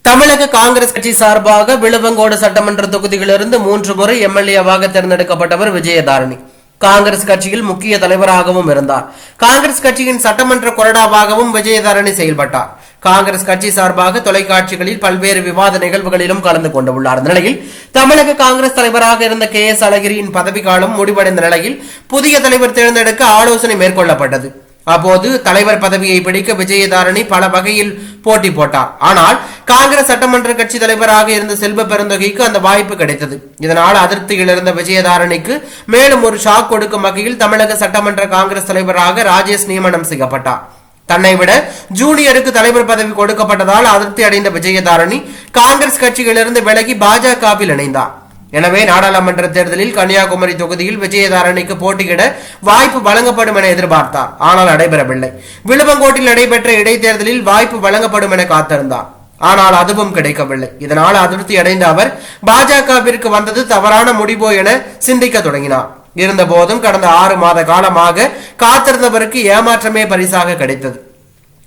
தமிழக காங்கிரஸ் கட்சி சார்பாக விழுவங்கோடு சட்டமன்ற தொகுதியிலிருந்து 3 முறை எம்எல்ஏவாக தேர்ந்தெடுக்கப்பட்டவர் விஜயதாரணி. காங்கிரஸ் கட்சியில் முக்கிய தலைவராகவும் இருந்தார். காங்கிரஸ் கட்சியின் சட்டமன்ற கொறடாவாகவும் விஜயதாரணி செயல்பட்டார். காங்கிரஸ் கட்சி சார்பாக தொலைக்காட்சிகளில் பல்வேறு விவாத நிகழ்வுகளிலும் கலந்து கொண்டுள்ளார். இந்த நிலையில் தமிழக காங்கிரஸ் தலைவராக இருந்த KS அழகிரியின் பதவிக்காலம் முடிவடைந்த நிலையில் புதிய தலைவர் தேர்ந்தெடுக்க ஆலோசனை மேற்கொள்ளப்பட்டது. அப்போது தலைவர் பதவியை பிடிக்க விஜயதாரணி பல வகையில் போட்டி போட்டார். ஆனால் காங்கிரஸ் சட்டமன்ற கட்சி தலைவராக இருந்த செல்வ பெருந்தொகைக்கு அந்த வாய்ப்பு கிடைத்தது. இதனால் அதிருப்தியில் இருந்த விஜயதாரணிக்கு மேலும் ஒரு ஷாக் கொடுக்கும் வகையில் தமிழக சட்டமன்ற காங்கிரஸ் தலைவராக ராஜேஷ் நியமனம் செய்யப்பட்டார். தன்னை விட ஜூனியருக்கு தலைவர் பதவி கொடுக்கப்பட்டதால் அதிருப்தி அடைந்த விஜயதாரணி காங்கிரஸ் கட்சியிலிருந்து விலகி பாஜகவில் இணைந்தார். எனவே நாடாளுமன்ற தேர்தலில் கன்னியாகுமரி தொகுதியில் விஜயதாரணிக்கு போட்டியிட வாய்ப்பு வழங்கப்படும் என எதிர்பார்த்தார். ஆனால் நடைபெறவில்லை. விழுவங்கோட்டில் நடைபெற்ற இடைத்தேர்தலில் வாய்ப்பு வழங்கப்படும் என காத்திருந்தார். ஆனால் அதுவும் கிடைக்கவில்லை. இதனால் அதிருப்தி அடைந்த அவர் பாஜகவிற்கு வந்தது தவறான முடிவோ என சிந்திக்க தொடங்கினார். இருந்த போதும் கடந்த 6 மாத காலமாக காத்திருந்தவருக்கு ஏமாற்றமே பரிசாக கிடைத்தது.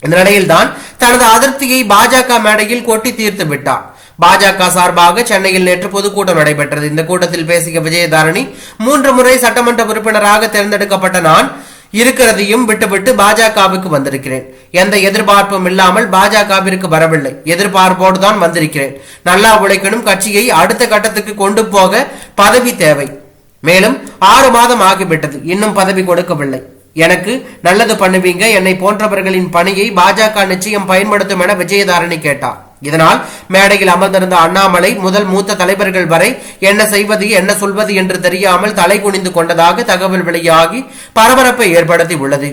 இந்த நிலையில்தான் தனது அதிருப்தியை பாஜக மேடையில் கொட்டி தீர்த்து விட்டார். பாஜக சார்பாக சென்னையில் நேற்று பொதுக்கூட்டம் நடைபெற்றது. இந்த கூட்டத்தில் பேசிய விஜயதாரணி, 3 முறை சட்டமன்ற உறுப்பினராக தேர்ந்தெடுக்கப்பட்ட நான் இருக்கிறதையும் விட்டுவிட்டு பாஜகவுக்கு வந்திருக்கிறேன். எந்த எதிர்பார்ப்பும் இல்லாமல் பாஜகவிற்கு வரவில்லை. எதிர்பார்ப்போடு தான் வந்திருக்கிறேன். நல்லா உழைக்கணும். கட்சியை அடுத்த கட்டத்துக்கு கொண்டு போக பதவி தேவை. மேலும் 6 மாதம் ஆகிவிட்டது. இன்னும் பதவி கொடுக்கவில்லை. எனக்கு நல்லது பண்ணுவீங்க. என்னை போன்றவர்களின் பணியை பாஜக நிச்சயம் பயன்படுத்தும் என விஜயதாரணி கேட்டார். இதனால் மேடையில் அமர்ந்திருந்த அண்ணாமலை முதல் மூத்த தலைவர்கள் வரை என்ன செய்வது என்ன சொல்வது என்று தெரியாமல் தலை குனிந்து கொண்டதாக தகவல் வெளியாகி பரபரப்பை ஏற்படுத்தி உள்ளது.